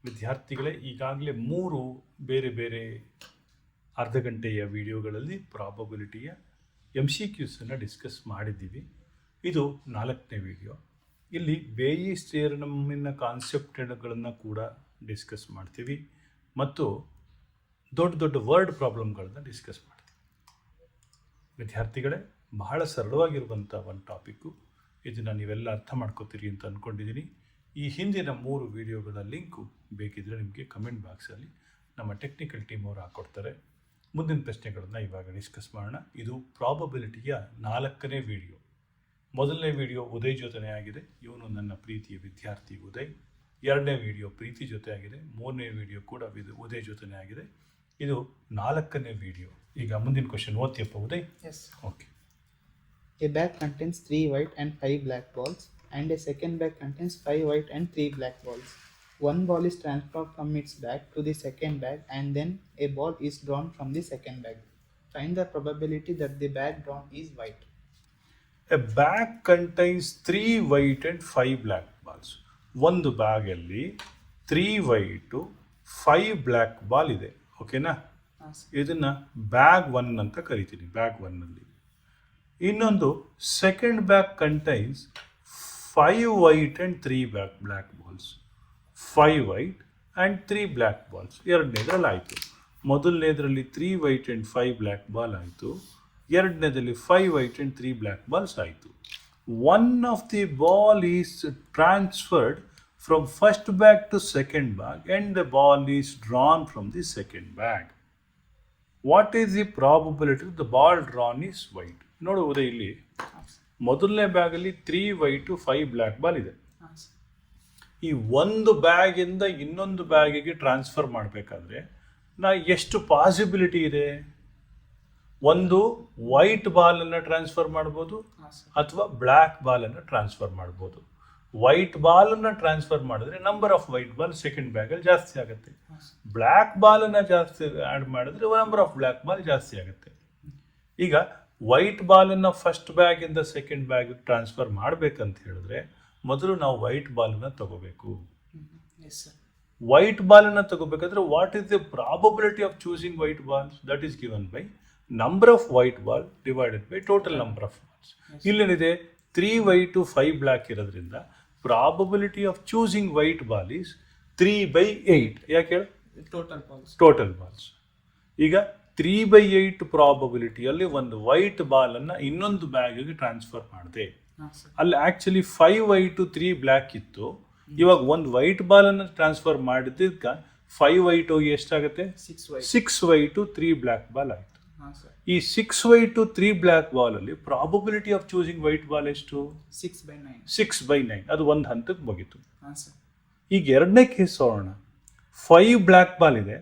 ವಿದ್ಯಾರ್ಥಿಗಳೇ, ಈಗಾಗಲೇ 3 ಬೇರೆ ಬೇರೆ ಅರ್ಧ ಗಂಟೆಯ ವಿಡಿಯೋಗಳಲ್ಲಿ ಪ್ರಾಬಬಿಲಿಟಿಯ MCQಸನ್ನು ಡಿಸ್ಕಸ್ ಮಾಡಿದ್ದೀವಿ. ಇದು 4ನೇ ವಿಡಿಯೋ. ಇಲ್ಲಿ ಬೇಯಿಸ್ ಥಿಯರಮ್ನ ಕಾನ್ಸೆಪ್ಟ್ಗಳನ್ನು ಕೂಡ ಡಿಸ್ಕಸ್ ಮಾಡ್ತೀವಿ ಮತ್ತು ದೊಡ್ಡ ದೊಡ್ಡ ವರ್ಡ್ ಪ್ರಾಬ್ಲಮ್ಗಳನ್ನು ಡಿಸ್ಕಸ್ ಮಾಡ್ತೀವಿ. ವಿದ್ಯಾರ್ಥಿಗಳೇ, ಬಹಳ ಸರಳವಾಗಿರುವಂಥ ಒಂದು ಟಾಪಿಕ್ಕು. ಇದನ್ನು ನೀವೆಲ್ಲ ಅರ್ಥ ಮಾಡ್ಕೋತೀರಿ ಅಂತ ಅಂದ್ಕೊಂಡಿದ್ದೀನಿ. ಈ ಹಿಂದಿನ 3 ವಿಡಿಯೋಗಳ ಲಿಂಕು ಬೇಕಿದ್ದರೆ ನಿಮಗೆ ಕಮೆಂಟ್ ಬಾಕ್ಸಲ್ಲಿ ನಮ್ಮ ಟೆಕ್ನಿಕಲ್ ಟೀಮ್ ಅವರು ಹಾಕ್ಕೊಡ್ತಾರೆ. ಮುಂದಿನ ಪ್ರಶ್ನೆಗಳನ್ನು ಇವಾಗ ಡಿಸ್ಕಸ್ ಮಾಡೋಣ. ಇದು ಪ್ರಾಬಬಿಲಿಟಿಯ 4ನೇ ವಿಡಿಯೋ. ಮೊದಲನೇ ವಿಡಿಯೋ ಉದಯ್ ಜೊತೆನೇ ಆಗಿದೆ. ಇವನು ನನ್ನ ಪ್ರೀತಿಯ ವಿದ್ಯಾರ್ಥಿ ಉದಯ್. 2ನೇ ವಿಡಿಯೋ ಪ್ರೀತಿ ಜೊತೆ ಆಗಿದೆ. 3ನೇ ವಿಡಿಯೋ ಕೂಡ ಉದಯ್ ಜೊತೆನೇ ಆಗಿದೆ. ಇದು 4ನೇ ವಿಡಿಯೋ. ಈಗ ಮುಂದಿನ ಕ್ವಶನ್ ಓದ್ತಿಯಪ್ಪ Uday? Yes. Okay. A bag contains 3 white and 5 black balls, and a second bag contains 5 white and 3 black balls. One ball is transferred from its bag to the second bag, and then a ball is drawn from the second bag. Find the probability that the bag drawn is white. A bag contains 3 white and 5 black balls. ಒಂದು ಬ್ಯಾಗಲ್ಲಿ 3 white 5 black ball ಇದೆ. ಓಕೆನಾ? ಇದನ್ನು bag 1 ಅಂತ ಕರಿತೀನಿ. Bag 1ನಲ್ಲಿ ಇನ್ನೊಂದು second bag contains 5 white and 3 black balls. 5 white and 3 black balls ಎರಡನೇದ್ರಲ್ಲಿ ಆಯಿತು. ಮೊದಲನೇದರಲ್ಲಿ 3 ವೈಟ್ ಆ್ಯಂಡ್ 5 ಬ್ಲ್ಯಾಕ್ ಬಾಲ್ ಆಯಿತು. ಎರಡನೇದಲ್ಲಿ 5 ವೈಟ್ ಆ್ಯಂಡ್ 3 ಬ್ಲ್ಯಾಕ್ ಬಾಲ್ಸ್ ಆಯಿತು. One of the ball is transferred from first bag to second bag and the ball is drawn from the second bag. What is the probability the ball drawn is white? ನೋಡುವುದೇ ಇಲ್ಲಿ ಮೊದಲನೇ ಬ್ಯಾಗಲ್ಲಿ 3 white 5 black ball ಇದೆ. ಈ ಒಂದು ಬ್ಯಾಗಿಂದ ಇನ್ನೊಂದು ಬ್ಯಾಗಿಗೆ transfer ಮಾಡಬೇಕಾದ್ರೆ ಎಷ್ಟು ಪಾಸಿಬಿಲಿಟಿ ಇದೆ? ಒಂದು ವೈಟ್ ಬಾಲನ್ನು ಟ್ರಾನ್ಸ್ಫರ್ ಮಾಡ್ಬೋದು ಅಥವಾ ಬ್ಲ್ಯಾಕ್ ಬಾಲನ್ನು ಟ್ರಾನ್ಸ್ಫರ್ ಮಾಡ್ಬೋದು. ವೈಟ್ ಬಾಲನ್ನು ಟ್ರಾನ್ಸ್ಫರ್ ಮಾಡಿದ್ರೆ number of white ball second ಬ್ಯಾಗಲ್ಲಿ ಜಾಸ್ತಿ ಆಗುತ್ತೆ. ಬ್ಲ್ಯಾಕ್ ಬಾಲನ್ನು ಜಾಸ್ತಿ ಆ್ಯಡ್ ಮಾಡಿದ್ರೆ ನಂಬರ್ ಆಫ್ ಬ್ಲ್ಯಾಕ್ ಬಾಲ್ ಜಾಸ್ತಿ ಆಗುತ್ತೆ. ಈಗ ವೈಟ್ ಬಾಲನ್ನು ಫಸ್ಟ್ ಬ್ಯಾಗಿಂದ ಸೆಕೆಂಡ್ ಬ್ಯಾಗಿಗೆ ಟ್ರಾನ್ಸ್ಫರ್ ಮಾಡಬೇಕಂತ ಹೇಳಿದ್ರೆ ಮೊದಲು ನಾವು ವೈಟ್ ಬಾಲನ್ನು ತಗೋಬೇಕು. ವೈಟ್ ಬಾಲನ್ನು ತಗೋಬೇಕಾದ್ರೆ what is the probability of choosing white balls? That is given by number of white ball divided by total number of balls. ಇಲ್ಲೇನಿದೆ 3 ವೈಟು 5 ಬ್ಲ್ಯಾಕ್ ಇರೋದ್ರಿಂದ probability of choosing white ball is 3/8. ಯಾಕೆ ಹೇಳಿ? Total balls. ಈಗ 3/8 ಪ್ರಾಬಬಿಲಿಟಿಯಲ್ಲಿ ಒಂದು white ಬಾಲನ್ನು ಇನ್ನೊಂದು ಬ್ಯಾಗಿಗೆ transfer ಮಾಡಿದೆ. ಅಲ್ಲಿ actually 5 white 3 black ಇತ್ತು. ಇವಾಗ ಒಂದು ವೈಟ್ ಬಾಲನ್ನು ಟ್ರಾನ್ಸ್ಫರ್ ಮಾಡಿದ್ದಕ್ಕೆ 5 ವೈಟು ಎಷ್ಟಾಗುತ್ತೆ? 6 ವೈಟು 3 ಬ್ಲ್ಯಾಕ್ ಬಾಲ್ ಆಯಿತು. ಈ 6 ವೈಟು 3 ಬ್ಲ್ಯಾಕ್ ಬಾಲಲ್ಲಿ probability of choosing white ball ಎಷ್ಟು? 6/9. ಅದು ಒಂದು ಹಂತಕ್ಕೆ ಮುಗೀತು. ಈಗ ಎರಡನೇ ಕೇಸ್ ನೋಡೋಣ. 5 ಬ್ಲ್ಯಾಕ್ ಬಾಲ್ ಇದೆ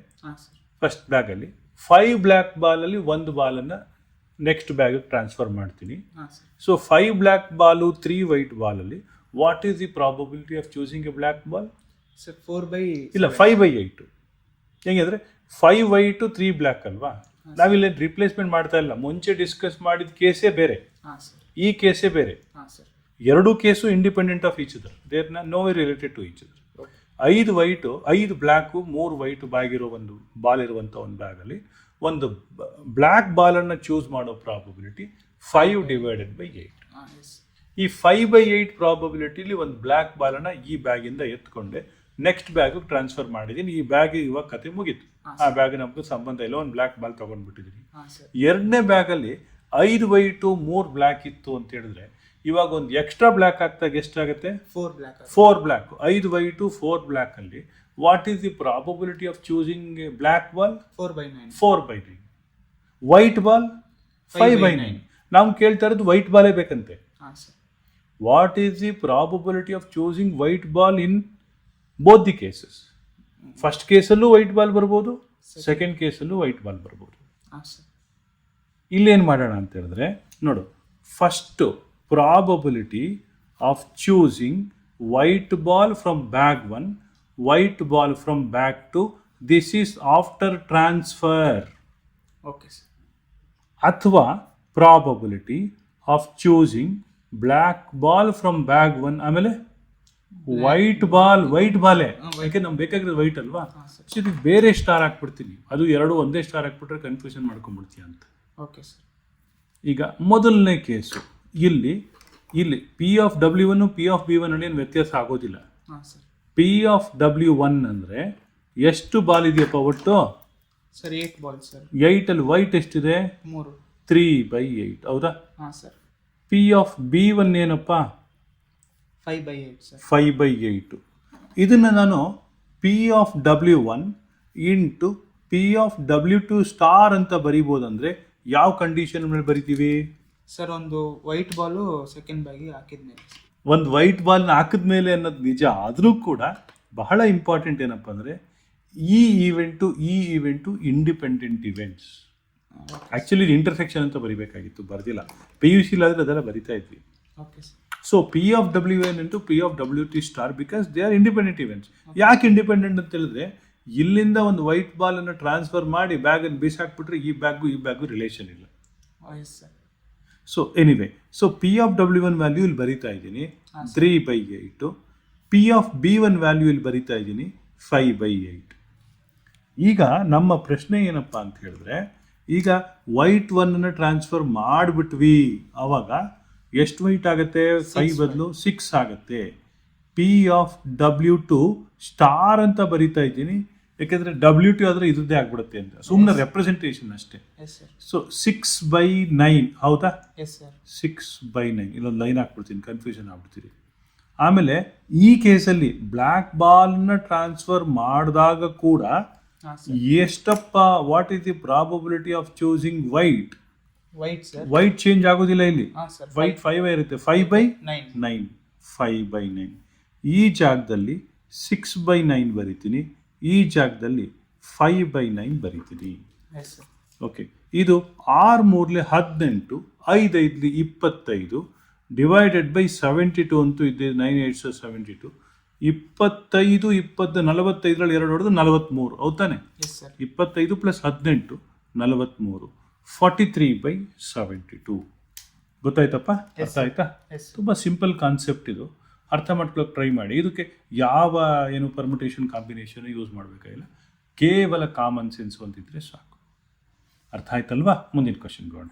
ಫಸ್ಟ್ ಬ್ಯಾಗಲ್ಲಿ. 5 ಬ್ಲ್ಯಾಕ್ ಬಾಲಲ್ಲಿ ಒಂದು ಬಾಲನ್ನು ನೆಕ್ಸ್ಟ್ ಬ್ಯಾಗಿಗೆ ಟ್ರಾನ್ಸ್ಫರ್ ಮಾಡ್ತೀನಿ. ಸೊ 5 ಬ್ಲ್ಯಾಕ್ ಬಾಲು 3 ವೈಟ್ ಬಾಲಲ್ಲಿ what is the probability of choosing a black ball? 5/8. ಹೆಂಗಂದ್ರೆ 5 ವೈಟು 3 ಬ್ಲ್ಯಾಕ್ ಅಲ್ವಾ? ನಾವಿಲ್ಲಿ ರಿಪ್ಲೇಸ್ಮೆಂಟ್ ಮಾಡ್ತಾ ಇಲ್ಲ. ಮುಂಚೆ ಡಿಸ್ಕಸ್ ಮಾಡಿದ ಕೇಸೇ ಬೇರೆ, ಈ ಕೇಸೇ ಬೇರೆ. ಎರಡೂ case independent of each other. There no way related to each other. 5 white 5 black 3 white bag ಇರೋ ಒಂದು ಬಾಲ್ ಇರುವಂಥ ಒಂದು ಬ್ಯಾಗಲ್ಲಿ ಒಂದು ಬ್ಲ್ಯಾಕ್ ಬಾಲನ್ನು ಚೂಸ್ ಮಾಡೋ ಪ್ರಾಬಬಿಲಿಟಿ 5/8. ಈ 5/8 ಪ್ರಾಬಬಿಲಿಟಿಲಿ ಒಂದು ಬ್ಲ್ಯಾಕ್ ಬಾಲನ್ನು ಈ ಬ್ಯಾಗಿಂದ ಎತ್ಕೊಂಡೆ ನೆಕ್ಸ್ಟ್ ಬ್ಯಾಗಿಗೆ ಟ್ರಾನ್ಸ್ಫರ್ ಮಾಡಿದ್ದೀನಿ. ಈ ಬ್ಯಾಗಿಗೆ ಇವಾಗ ಕತೆ ಮುಗೀತು. ಆ ಬ್ಯಾಗ್ ನಮ್ಗೆ ಸಂಬಂಧ ಇಲ್ಲ, ಒಂದು ಬ್ಲ್ಯಾಕ್ ಬಾಲ್ ತೊಗೊಂಡ್ಬಿಟ್ಟಿದ್ದೀನಿ. ಎರಡನೇ ಬ್ಯಾಗಲ್ಲಿ 5 ವೈಟು 3 ಬ್ಲ್ಯಾಕ್ ಇತ್ತು ಅಂತ ಹೇಳಿದ್ರೆ ಇವಾಗ ಒಂದು ಎಕ್ಸ್ಟ್ರಾ ಬ್ಲ್ಯಾಕ್ ಆಗ್ತಾಗ ಎಷ್ಟಾಗುತ್ತೆ? 4 ಬ್ಲ್ಯಾಕ್. 5 ವೈಟು 4 ಬ್ಲ್ಯಾಕ್ ಅಲ್ಲಿ what is the probability of choosing black ball? 4/9. White ball 5/9. ನಾವು ಕೇಳ್ತಾ ಇರೋದು ವೈಟ್ ಬಾಲೇ ಬೇಕಂತೆ. What is the probability of choosing white ball in both the cases? First ಕೇಸಲ್ಲೂ ವೈಟ್ ಬಾಲ್ ಬರ್ಬೋದು, ಸೆಕೆಂಡ್ ಕೇಸಲ್ಲೂ ವೈಟ್ ಬಾಲ್ ಬರ್ಬೋದು. ಇಲ್ಲೇನು ಮಾಡೋಣ ಅಂತ ಹೇಳಿದ್ರೆ ನೋಡು, first probability of choosing white ball from bag 1, white ball from bag 2. This is after transfer. Okay, sir. Athwa probability of choosing black ball from bag 1 ಆಮೇಲೆ white ಬಾಲೇ ಯಾಕೆ ನಮ್ಗೆ ಬೇಕಾಗಿರೋದು ವೈಟ್ ಅಲ್ವಾ. ಸೊ ಇದಕ್ಕೆ ಬೇರೆ ಸ್ಟಾರ್ ಹಾಕ್ಬಿಡ್ತೀನಿ, ಅದು ಎರಡು ಒಂದೇ ಸ್ಟಾರ್ ಹಾಕ್ಬಿಟ್ರೆ ಕನ್ಫ್ಯೂಷನ್ ಮಾಡ್ಕೊಂಡ್ಬಿಡ್ತೀಯ ಅಂತ. Okay sir. ಈಗ ಮೊದಲನೇ ಕೇಸು, ಇಲ್ಲಿ P(W1) P(B1) ಅಲ್ಲಿ ಏನು ವ್ಯತ್ಯಾಸ ಆಗೋದಿಲ್ಲ. ಹಾಂ ಸರ್. P(W1) ಅಂದರೆ ಎಷ್ಟು ಬಾಲ್ ಇದೆಯಪ್ಪ ಒಟ್ಟು? Sir 8 ball sir. 8 ಅಲ್ಲಿ ವೈಟ್ ಎಷ್ಟಿದೆ? 3. 3/8 ಹೌದಾ. ಹಾಂ ಸರ್. P(B1) ಏನಪ್ಪ? 5/8 ಸರ್. 5/8. ಇದನ್ನು ನಾನು P(W1) ಇಂಟು P(W2) ಸ್ಟಾರ್ ಅಂತ ಬರಿಬೋದಂದ್ರೆ ಯಾವ ಕಂಡೀಷನ್ ಮೇಲೆ ಬರಿತೀವಿ ಸರ್? ಒಂದು ವೈಟ್ ಬಾಲು ಸೆಕೆಂಡ್ ಬ್ಯಾಗಿಗೆ ಹಾಕಿದ್ಮೇಲೆ. ಒಂದು ವೈಟ್ ಬಾಲ್ನ ಹಾಕಿದ್ಮೇಲೆ ಅನ್ನೋದು ನಿಜ, ಆದರೂ ಕೂಡ ಬಹಳ ಇಂಪಾರ್ಟೆಂಟ್ ಏನಪ್ಪ ಅಂದರೆ ಈ event independent events. Actually intersection ಅಂತ ಬರಿಬೇಕಾಗಿತ್ತು, ಬರ್ದಿಲ್ಲ. PUC ಆದರೆ ಅದೆಲ್ಲ ಬರಿತಾ ಇದ್ವಿ. Okay sir. So P(W1) into P(W2) star because they are independent events. ಯಾಕೆ ಇಂಡಿಪೆಂಡೆಂಟ್ ಅಂತ ಹೇಳಿದ್ರೆ ಇಲ್ಲಿಂದ ಒಂದು ವೈಟ್ ಬಾಲನ್ನು ಟ್ರಾನ್ಸ್ಫರ್ ಮಾಡಿ ಬ್ಯಾಗನ್ನು ಬಿಸಾಕ್ಬಿಟ್ರೆ ಈ ಬ್ಯಾಗು ರಿಲೇಷನ್ ಇಲ್ಲ. S sir. So anyway, so P(W1) value ಇಲ್ಲಿ ಬರಿತಾ ಇದ್ದೀನಿ 3/8. P(B1) ವ್ಯಾಲ್ಯೂ ಇಲ್ಲಿ ಬರಿತಾ ಇದ್ದೀನಿ 5/8. ಈಗ ನಮ್ಮ ಪ್ರಶ್ನೆ ಏನಪ್ಪ ಅಂತ ಹೇಳಿದ್ರೆ, ಈಗ ವೈಟ್ ಒನ್ನ ಟ್ರಾನ್ಸ್ಫರ್ ಮಾಡಿಬಿಟ್ವಿ, ಆವಾಗ ಎಷ್ಟು ವೈಟ್ ಆಗುತ್ತೆ? 5 ಬದಲು 6 ಆಗುತ್ತೆ. P(W2) ಸ್ಟಾರ್ ಅಂತ ಬರಿತಾ ಇದ್ದೀನಿ, ಯಾಕೆಂದರೆ W2 ಆದರೆ ಇದ್ರದ್ದೇ ಆಗ್ಬಿಡುತ್ತೆ ಅಂತ, ಸುಮ್ಮನೆ ರೆಪ್ರೆಸೆಂಟೇಷನ್ ಅಷ್ಟೇ. S sir. ಸೊ 6/9 ಹೌದಾ? Yes sir. 6/9 ಇಲ್ಲೊಂದು ಲೈನ್ ಹಾಕ್ಬಿಡ್ತೀನಿ, ಕನ್ಫ್ಯೂಷನ್ ಆಗ್ಬಿಡ್ತೀರಿ. ಆಮೇಲೆ ಈ ಕೇಸಲ್ಲಿ ಬ್ಲ್ಯಾಕ್ ಬಾಲ್ನ ಟ್ರಾನ್ಸ್ಫರ್ ಮಾಡಿದಾಗ ಕೂಡ ಎಷ್ಟಪ್ಪ, what is the probability of choosing white? White sir. White change ಆಗೋದಿಲ್ಲ ಇಲ್ಲಿ, ಸರ್. ವೈಟ್ 5 ಇರುತ್ತೆ. 5/9 5/9. ಈ ಜಾಗದಲ್ಲಿ 6/9 ಬರಿತೀನಿ, ಈ ಜಾಗದಲ್ಲಿ 5/9 ಬರಿತೀನಿ. S sir. ಓಕೆ, ಇದು 6×3 18, 5×5 25 ಡಿವೈಡೆಡ್ ಬೈ 72 ಅಂತೂ ಇದೆ. 9×8 72. 25 20 45ರಲ್ಲಿ 2 ಹೊಡೆದು 43 ಹೌದಾನೆ. 25 + 18 43 43/72. ಗೊತ್ತಾಯ್ತಪ್ಪ? ಅರ್ಥ ಆಯ್ತಾ? ತುಂಬ ಸಿಂಪಲ್ ಕಾನ್ಸೆಪ್ಟ್ ಇದು, ಅರ್ಥ ಮಾಡ್ಕೊಳ್ಳೋಕೆ ಟ್ರೈ ಮಾಡಿ. ಇದಕ್ಕೆ ಯಾವ ಪರ್ಮುಟೇಷನ್ ಕಾಂಬಿನೇಷನ್ ಯೂಸ್ ಮಾಡಬೇಕಾಗಿಲ್ಲ, ಕೇವಲ ಕಾಮನ್ ಸೆನ್ಸ್ ಒಂದಿದ್ರೆ ಸಾಕು. ಅರ್ಥ ಆಯ್ತಲ್ವಾ? ಮುಂದಿನ question ಗೋಣ.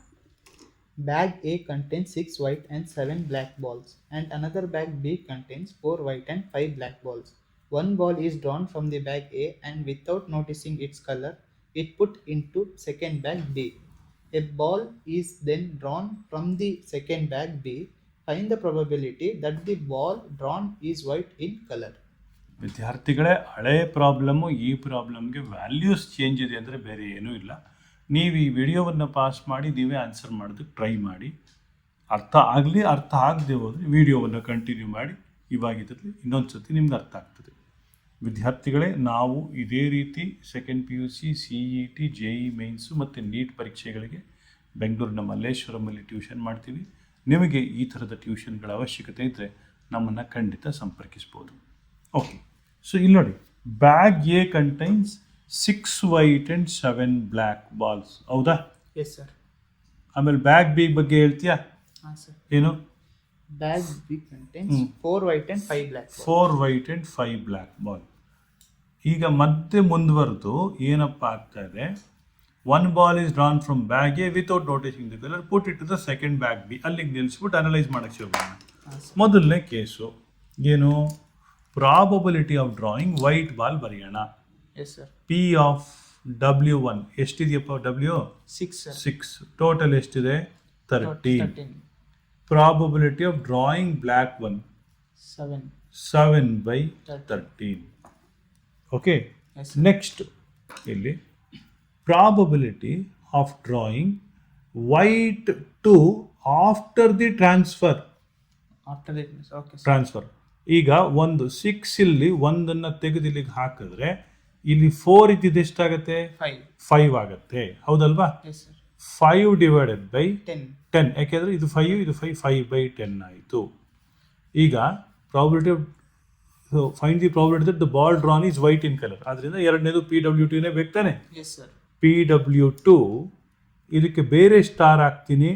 Bag A contains 6 white and 7 black balls, and another bag B contains 4 white and 5 black balls. One ball is drawn from the bag A, and without noticing its color, it put into second bag B. A ball is then drawn from the second bag B. Find the probability that the ball drawn is white in color. ವಿದ್ಯಾರ್ಥಿಗಳೇ, ಹಳೆ problem ಈ ಪ್ರಾಬ್ಲಮ್ಗೆ values change ಇದೆ ಅಂದರೆ ಬೇರೆ ಏನೂ ಇಲ್ಲ. ನೀವು ಈ ವಿಡಿಯೋವನ್ನು ಪಾಸ್ ಮಾಡಿ ನೀವೇ ಆನ್ಸರ್ ಮಾಡೋದಕ್ಕೆ ಟ್ರೈ ಮಾಡಿ. ಅರ್ಥ ಆಗಲಿ, ಅರ್ಥ ಆಗದೆ ಹೋದರೆ ವಿಡಿಯೋವನ್ನು ಕಂಟಿನ್ಯೂ ಮಾಡಿ. ಇವಾಗಿದ್ದರೆ ಇನ್ನೊಂದು ಸತಿ ನಿಮ್ಗೆ ಅರ್ಥ ಆಗ್ತದೆ. ವಿದ್ಯಾರ್ಥಿಗಳೇ, ನಾವು ಇದೇ ರೀತಿ second PUC, CET, JEE Mains ಮತ್ತು ನೀಟ್ ಪರೀಕ್ಷೆಗಳಿಗೆ ಬೆಂಗಳೂರಿನ ಮಲ್ಲೇಶ್ವರಮಲ್ಲಿ ಟ್ಯೂಷನ್ ಮಾಡ್ತೀವಿ. ನಿಮಗೆ ಈ ಥರದ ಟ್ಯೂಷನ್ಗಳ ಅವಶ್ಯಕತೆ ಇದ್ದರೆ ನಮ್ಮನ್ನು ಖಂಡಿತ ಸಂಪರ್ಕಿಸ್ಬೋದು. ಓಕೆ, ಸೊ ಇಲ್ಲಿ ನೋಡಿ, bag A contains 6 white and 7 black balls ಹೌದಾ? Yes sir. ಆಮೇಲೆ ಬ್ಯಾಗ್ B ಬಗ್ಗೆ ಹೇಳ್ತೀಯಾ? ಹಾಂ ಸರ್. ಏನು? Bag B contains 4 white and 5 black balls. 4 white and 5 black ball. ಈಗ ಮತ್ತೆ ಮುಂದುವರೆದು ಏನಪ್ಪ ಆಗ್ತಾ ಇದೆ, 1 ball is drawn from bag A without noticing the color, put it to the second bag B. ಅಲ್ಲಿಗೆ ನಿಲ್ಲಿಸ್ಬಿಟ್ಟು ಅನಲೈಸ್ ಮಾಡೋಕ್ಕೆ ಶುರು ಮಾಡೋಣ. ಮೊದಲನೇ ಕೇಸು ಏನು? Probability of drawing white ball ಬರೆಯೋಣ. Yes sir. P(W1) ಎಷ್ಟಿದೆಯಪ್ಪ? W 6. ಟೋಟಲ್ ಎಷ್ಟಿದೆ? 13. Probability of drawing black one 7/13. Okay, next ಇಲ್ಲಿ probability of drawing white 2 after the transfer. ಈಗ ಒಂದು 6 ಇಲ್ಲಿ ಒಂದನ್ನು ತೆಗೆದು ಇಲ್ಲಿಗೆ ಹಾಕಿದ್ರೆ ಇಲ್ಲಿ 4 ಇದ್ದಿದ್ದು ಎಷ್ಟಾಗತ್ತೆ? 5 ಆಗುತ್ತೆ, ಹೌದಲ್ವಾ? 5 ಡಿವೈಡೆಡ್ ಬೈ 10, ಯಾಕೆಂದರೆ ಇದು 5 ಇದು 5, 5/10 ಆಯಿತು. ಈಗ probability of find the probability that the ball drawn is white in colour. ಆದ್ದರಿಂದ ಎರಡನೇದು P(W2) ಬೇಕು ತಾನೆ? P(W2) ಇದಕ್ಕೆ ಬೇರೆ ಸ್ಟಾರ್ ಹಾಕ್ತೀನಿ,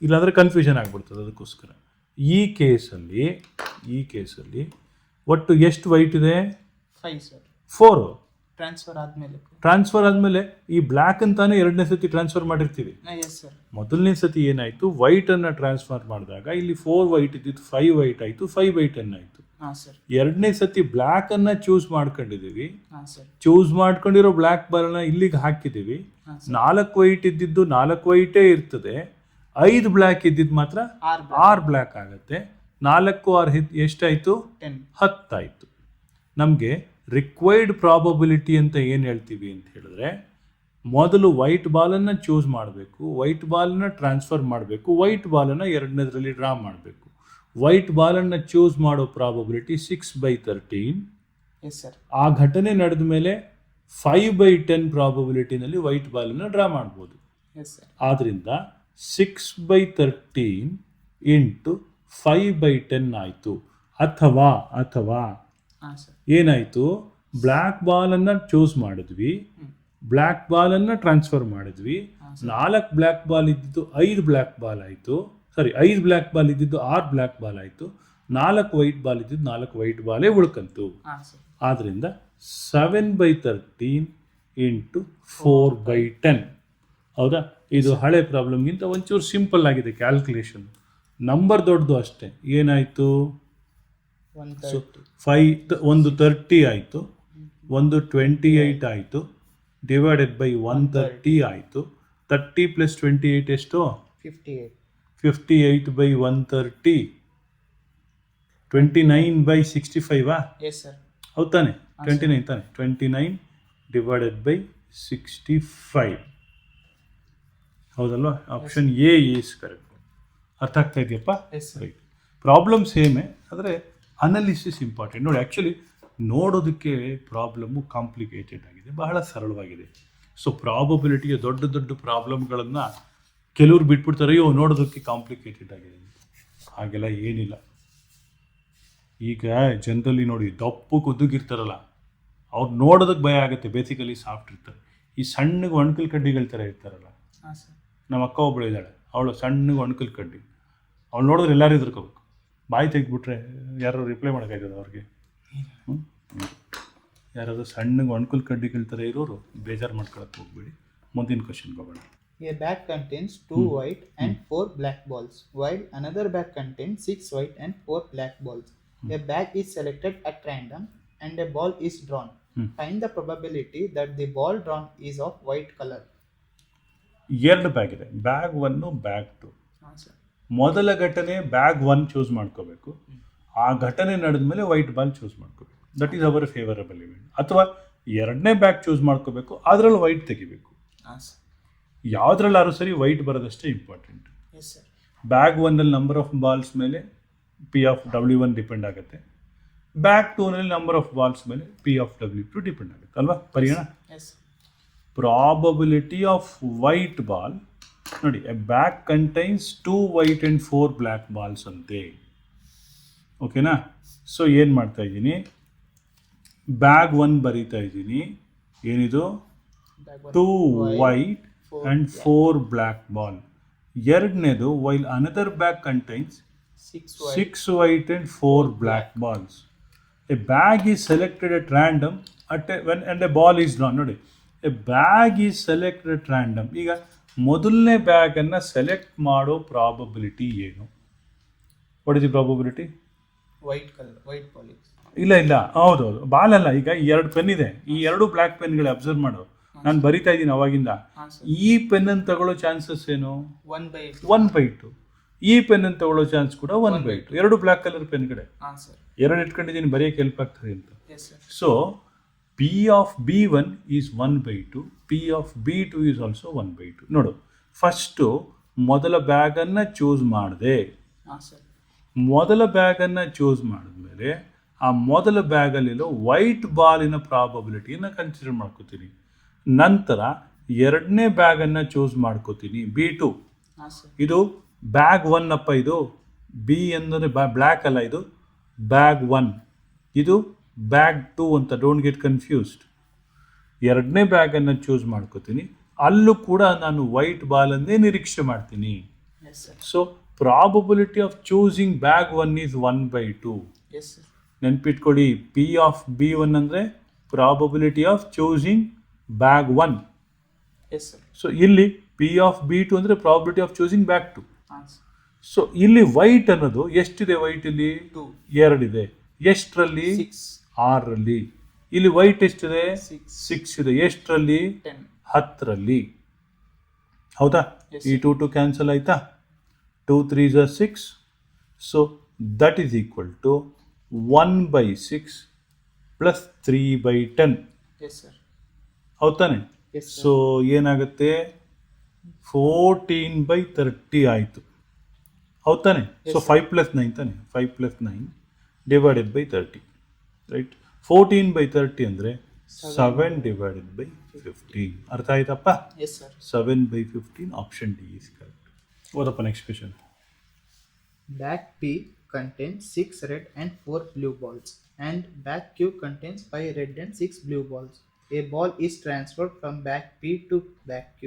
ಇಲ್ಲಾಂದರೆ ಕನ್ಫ್ಯೂಷನ್ ಆಗ್ಬಿಡ್ತದೆ. ಅದಕ್ಕೋಸ್ಕರ ಈ ಕೇಸಲ್ಲಿ ಒಟ್ಟು ಎಷ್ಟು ವೈಟ್ ಇದೆ? 5 ಸರ್. 4. ಟ್ರಾನ್ಸ್ಫರ್ ಆದ್ಮೇಲೆ. ಟ್ರಾನ್ಸ್ಫರ್ ಆದಮೇಲೆ ಈ ಬ್ಲ್ಯಾಕ್ ಅಂತಾನೆ ಎರಡನೇ ಸತಿ ಟ್ರಾನ್ಸ್ಫರ್ ಮಾಡಿರ್ತೀವಿ. Yes sir. ಮೊದಲನೇ ಸತಿ ಏನಾಯಿತು, ವೈಟನ್ನು ಟ್ರಾನ್ಸ್ಫರ್ ಮಾಡಿದಾಗ ಇಲ್ಲಿ 4 ವೈಟ್ ಇದ್ದಿದ್ದು 5 ವೈಟ್ ಆಯಿತು, 5 ವೈಟ್ ಆಯಿತು. ಹಾಂ ಸರ್. ಎರಡನೇ ಸತಿ ಬ್ಲ್ಯಾಕನ್ನು ಚೂಸ್ ಮಾಡ್ಕೊಂಡಿದ್ದೀವಿ. ಹಾಂ ಸರ್. ಚೂಸ್ ಮಾಡ್ಕೊಂಡಿರೋ ಬ್ಲ್ಯಾಕ್ ಬಾಲ್ನ ಇಲ್ಲಿಗೆ ಹಾಕಿದ್ದೀವಿ. 4 ವೈಟ್ ಇದ್ದಿದ್ದು 4 ವೈಟೇ ಇರ್ತದೆ, 5 ಬ್ಲ್ಯಾಕ್ ಇದ್ದಿದ್ದು ಮಾತ್ರ 6 ಬ್ಲ್ಯಾಕ್ ಆಗುತ್ತೆ. 4 6 ಎಷ್ಟಾಯಿತು? 10 ಆಯಿತು. ನಮಗೆ ರಿಕ್ವೈರ್ಡ್ ಪ್ರಾಬಬಿಲಿಟಿ ಅಂತ ಏನು ಹೇಳ್ತೀವಿ ಅಂತ ಹೇಳಿದ್ರೆ, ಮೊದಲು ವೈಟ್ ಬಾಲನ್ನು ಚೂಸ್ ಮಾಡಬೇಕು, ವೈಟ್ ಬಾಲನ್ನು ಟ್ರಾನ್ಸ್ಫರ್ ಮಾಡಬೇಕು, ವೈಟ್ ಬಾಲನ್ನು ಎರಡನೇದರಲ್ಲಿ ಡ್ರಾ ಮಾಡಬೇಕು. ವೈಟ್ ಬಾಲನ್ನು ಚೂಸ್ ಮಾಡೋ ಪ್ರಾಬಬಿಲಿಟಿ 6/13. Yes sir. ಆ ಘಟನೆ ನಡೆದ ಮೇಲೆ 5/10 ಪ್ರಾಬಬಿಲಿಟಿನಲ್ಲಿ ವೈಟ್ ಬಾಲನ್ನು ಡ್ರಾ ಮಾಡ್ಬೋದು. Yes sir. ಆದ್ದರಿಂದ 6/13 ಇಂಟು 5/10 ಆಯಿತು. ಅಥವಾ ಹಾಂ ಸರ್. ಏನಾಯಿತು, ಬ್ಲ್ಯಾಕ್ ಬಾಲನ್ನು ಚೂಸ್ ಮಾಡಿದ್ವಿ, ಬ್ಲ್ಯಾಕ್ ಬಾಲನ್ನು ಟ್ರಾನ್ಸ್ಫರ್ ಮಾಡಿದ್ವಿ, 4 ಬ್ಲ್ಯಾಕ್ ಬಾಲ್ ಇದ್ದಿದ್ದು 5 ಬ್ಲ್ಯಾಕ್ ಬಾಲ್ ಆಯಿತು. 5 ಬ್ಲ್ಯಾಕ್ ಬಾಲ್ ಇದ್ದಿದ್ದು 6 ಬ್ಲ್ಯಾಕ್ ಬಾಲ್ ಆಯಿತು. 4 ವೈಟ್ ಬಾಲ್ ಇದ್ದಿದ್ದು 4 ವೈಟ್ ಬಾಲೇ ಉಳ್ಕಂತು. ಆದ್ದರಿಂದ 7/13 ಇಂಟು 4/10. ಹೌದಾ? ಇದು ಹಳೆ ಪ್ರಾಬ್ಲಮ್ಗಿಂತ ಒಂಚೂರು ಸಿಂಪಲ್ ಆಗಿದೆ ಕ್ಯಾಲ್ಕುಲೇಷನ್. ನಂಬರ್ ದೊಡ್ಡದು ಅಷ್ಟೇ. ಏನಾಯಿತು? ಒಂದು 30 ಆಯಿತು, ಒಂದು 28 ಆಯಿತು, ಡಿವೈಡೆಡ್ ಬೈ 130 ಆಯಿತು. 30 + 28 ಎಷ್ಟು? 58. 58/130. 29/65. Yes sir. ಹೌದು ತಾನೆ? 29 ತಾನೆ? 29 ಡಿವೈಡೆಡ್ ಬೈ 65. ಹೌದಲ್ವಾ? Option A is correct. ಅರ್ಥ ಆಗ್ತಾ ಇದೆಯಪ್ಪ? ರೈಟ್. ಪ್ರಾಬ್ಲಮ್ ಸೇಮೇ, ಆದರೆ ಅನಾಲಿಸಿಸ್ ಇಂಪಾರ್ಟೆಂಟ್. ನೋಡಿ, ಆ್ಯಕ್ಚುಲಿ ನೋಡೋದಕ್ಕೆ ಪ್ರಾಬ್ಲಮ್ಮು ಕಾಂಪ್ಲಿಕೇಟೆಡ್ ಆಗಿದೆ, ಬಹಳ ಸರಳವಾಗಿದೆ. ಸೊ ಪ್ರಾಬಬಿಲಿಟಿಯ ದೊಡ್ಡ ಪ್ರಾಬ್ಲಮ್ಗಳನ್ನು ಕೆಲವ್ರು ಬಿಟ್ಬಿಡ್ತಾರೆ, ಅಯ್ಯೋ ನೋಡೋದಕ್ಕೆ ಕಾಂಪ್ಲಿಕೇಟೆಡ್ ಆಗಿದೆ. ಹಾಗೆಲ್ಲ ಏನಿಲ್ಲ. ಈಗ ಜನರಲ್ಲಿ ನೋಡಿ, ದಪ್ಪು ಕುದ್ದುಗಿರ್ತಾರಲ್ಲ, ಅವ್ರು ನೋಡೋದಕ್ಕೆ ಭಯ ಆಗುತ್ತೆ, ಬೇಸಿಕಲಿ ಸಾಫ್ಟ್ ಇರ್ತಾರೆ. ಈ ಸಣ್ಣಗೆ ಒಣಕಲ್ ಕಡ್ಡಿಗಳ ಥರ ಇರ್ತಾರಲ್ಲ, ನಮ್ಮ ಅಕ್ಕ ಒಬ್ಬಳು ಇದ್ದಾಳೆ, ಅವಳು ಸಣ್ಣಗೆ ಒಣಕಲ್ ಕಡ್ಡಿ, ಅವ್ಳು ನೋಡಿದ್ರೆ ಎಲ್ಲರೂ ಎದುರ್ಕೋಬೇಕು. ಬಾಯಿ ತೆಗೆದ್ಬಿಟ್ರೆ ಯಾರು ರಿಪ್ಲೈ ಮಾಡೋಕ್ಕಾಗದ ಅವ್ರಿಗೆ? ಯಾರಾದರೂ ಸಣ್ಣಗೆ ಒಣಕಲ್ ಕಡ್ಡಿಗಳ ಥರ ಇರೋರು ಬೇಜಾರು ಮಾಡ್ಕೊಳಕ್ಕೆ ಹೋಗ್ಬೇಡಿ. ಮುಂದಿನ ಕ್ವಶನ್ಗೆ ಹೋಗೋಣ. A bag contains 2 white and 4 black balls, while another bag contains 6 white and 4 black balls. A bag is selected at random and a ball is drawn. Find the probability that the ball drawn is of white color. 2 bag ಇದೆ, bag 1, bag 2. ಮೊದಲ ಘಟನೆ bag 1 choose ಮಾಡ್ಕೋಬೇಕು. ಆ ಘಟನೆ ನಡೆದ ಮೇಲೆ white ball choose ಮಾಡ್ಕೋಬೇಕು. That is our favourable event. ಅಥವಾ ಎರಡನೇ ಬ್ಯಾಗ್ ಚೂಸ್ ಮಾಡ್ಕೋಬೇಕು, ಅದರಲ್ಲಿ ವೈಟ್ ತೆಗಿಬೇಕು. ಯಾವುದ್ರಲ್ಲಾದ್ರೂ ಸರಿ ವೈಟ್ ಬರೋದಷ್ಟೇ ಇಂಪಾರ್ಟೆಂಟ್. ಬ್ಯಾಗ್ 1ನಲ್ಲಿ ನಂಬರ್ ಆಫ್ ಬಾಲ್ಸ್ ಮೇಲೆ P(W1) ಡಿಪೆಂಡ್ ಆಗುತ್ತೆ. ಬ್ಯಾಗ್ 2ನಲ್ಲಿ ನಂಬರ್ ಆಫ್ ಬಾಲ್ಸ್ ಮೇಲೆ P(W2) ಡಿಪೆಂಡ್ ಆಗುತ್ತೆ ಅಲ್ವಾ? ಪರಿಗಣ. ಪ್ರಾಬಬಿಲಿಟಿ ಆಫ್ ವೈಟ್ ಬಾಲ್ ನೋಡಿ, a bag contains 2 white and 4 black balls ಅಂತೆ. ಓಕೆನಾ? ಸೊ ಏನು ಮಾಡ್ತಾ ಇದ್ದೀನಿ, ಬ್ಯಾಗ್ 1 ಬರೀತಾ ಇದ್ದೀನಿ. ಏನಿದು? 2 ವೈಟ್ ಆ್ಯಂಡ್ 4 ಬ್ಲ್ಯಾಕ್ ಬಾಲ್. ಎರಡನೇದು, while another bag contains 6 white and 4 black balls. A bag is selected at random and a ball is drawn. ನೋಡಿ, a bag is selected at random. ಈಗ ಮೊದಲನೇ ಬ್ಯಾಗನ್ನು ಸೆಲೆಕ್ಟ್ ಮಾಡೋ probability ಏನು? What is the probability? White colour, white ball. ಇಲ್ಲ, ಹೌದೌದು, ball ಅಲ್ಲ. ಈಗ 2 ಪೆನ್ ಇದೆ, ಈ 2 ಬ್ಲ್ಯಾಕ್ ಪೆನ್ಗಳು ಅಬ್ಸರ್ವ್ ಮಾಡು. ನಾನು ಬರಿತಾ ಇದ್ದೀನಿ ಅವಾಗಿಂದ. ಈ ಪೆನ್ನನ್ನು ತಗೊಳ್ಳೋ ಚಾನ್ಸಸ್ ಏನು? 1/2. ಈ ಪೆನ್ನನ್ನು ತಗೊಳ್ಳೋ ಚಾನ್ಸ್ ಕೂಡ 1/2. 2 ಬ್ಲ್ಯಾಕ್ ಕಲರ್ ಪೆನ್ಗಳೇ. 2 ಇಟ್ಕೊಂಡಿದ್ದೀನಿ, ಬರೆಯೋಕ್ಕೆ ಹೆಲ್ಪ್ ಆಗ್ತದೆ ಅಂತ. So P of B1 is 1/2, P of B2 is also 1/2. ನೋಡು, ಫಸ್ಟು ಮೊದಲ ಬ್ಯಾಗನ್ನು ಚೂಸ್ ಮಾಡಿದೆ. ಮೊದಲ ಬ್ಯಾಗನ್ನು ಚೂಸ್ ಮಾಡಿದ್ಮೇಲೆ ಆ ಮೊದಲ ಬ್ಯಾಗಲ್ಲಿರೋ ವೈಟ್ ಬಾಲಿನ ಪ್ರಾಬಬಿಲಿಟಿಯನ್ನು ಕನ್ಸಿಡರ್ ಮಾಡ್ಕೋತೀನಿ. ನಂತರ ಎರಡನೇ ಬ್ಯಾಗನ್ನು ಚೂಸ್ ಮಾಡ್ಕೋತೀನಿ, B2. ಇದು ಬ್ಯಾಗ್ 1 ಅಪ್ಪ. ಇದು ಬಿ ಅಂದರೆ ಬ್ಲ್ಯಾಕ್ ಅಲ್ಲ, ಇದು ಬ್ಯಾಗ್ 1. ಇದು ಬ್ಯಾಗ್ 2 ಅಂತ, ಡೋಂಟ್ ಗೆಟ್ ಕನ್ಫ್ಯೂಸ್ಡ್. ಎರಡನೇ ಬ್ಯಾಗನ್ನು ಚೂಸ್ ಮಾಡ್ಕೋತೀನಿ, ಅಲ್ಲೂ ಕೂಡ ನಾನು ವೈಟ್ ಬಾಲನ್ನೇ ನಿರೀಕ್ಷೆ ಮಾಡ್ತೀನಿ. So probability of choosing bag 1 is 1/2. ನೆನ್ಪಿಟ್ಕೊಳ್ಳಿ, ಪಿ ಆಫ್ ಬಿ ಒನ್ ಅಂದರೆ probability of choosing bag one. Yes sir. So ಇಲ್ಲಿ ಪಿ ಆಫ್ ಬಿ ಟು ಅಂದರೆ probability of choosing bag two. ಹಾಂ ಸರ್. ಸೊ ಇಲ್ಲಿ ವೈಟ್ ಅನ್ನೋದು ಎಷ್ಟಿದೆ? ವೈಟ್ ಇಲ್ಲಿ 2. ಎರಡಿದೆ. ಎಷ್ಟರಲ್ಲಿ? 6. 6ರಲ್ಲಿ. ಇಲ್ಲಿ ವೈಟ್ ಎಷ್ಟಿದೆ? 6. 6 ಇದೆ. ಎಷ್ಟರಲ್ಲಿ? 10. 10ರಲ್ಲಿ. ಹೌದಾ? Yes, ಈ 2 ಕ್ಯಾನ್ಸಲ್ ಆಯ್ತಾ? 2 3s are 6. So that is equal to 1/6 plus 3/10. Yes sir. ಹೌದಾನೆ? Yes sir. ಸೊ ಏನಾಗುತ್ತೆ? 14/30 ಆಯಿತು. ಹೌದಾನೆ? ಸೊ 5 + 9 ತಾನೆ? 5 + 9 ಡಿವೈಡೆಡ್ ಬೈ 30, ರೈಟ್? 14/30 ಅಂದರೆ 7 ಡಿವೈಡೆಡ್ ಬೈ 15. ಅರ್ಥ ಆಯ್ತಪ್ಪ? Yes sir. 7/15 option D is correct. ಓದಪ್ಪ next question. Bag P contains 6 red and 4 blue balls, and bag Q contains 5 red and 6 blue balls. A ball is transferred from bag P to bag Q,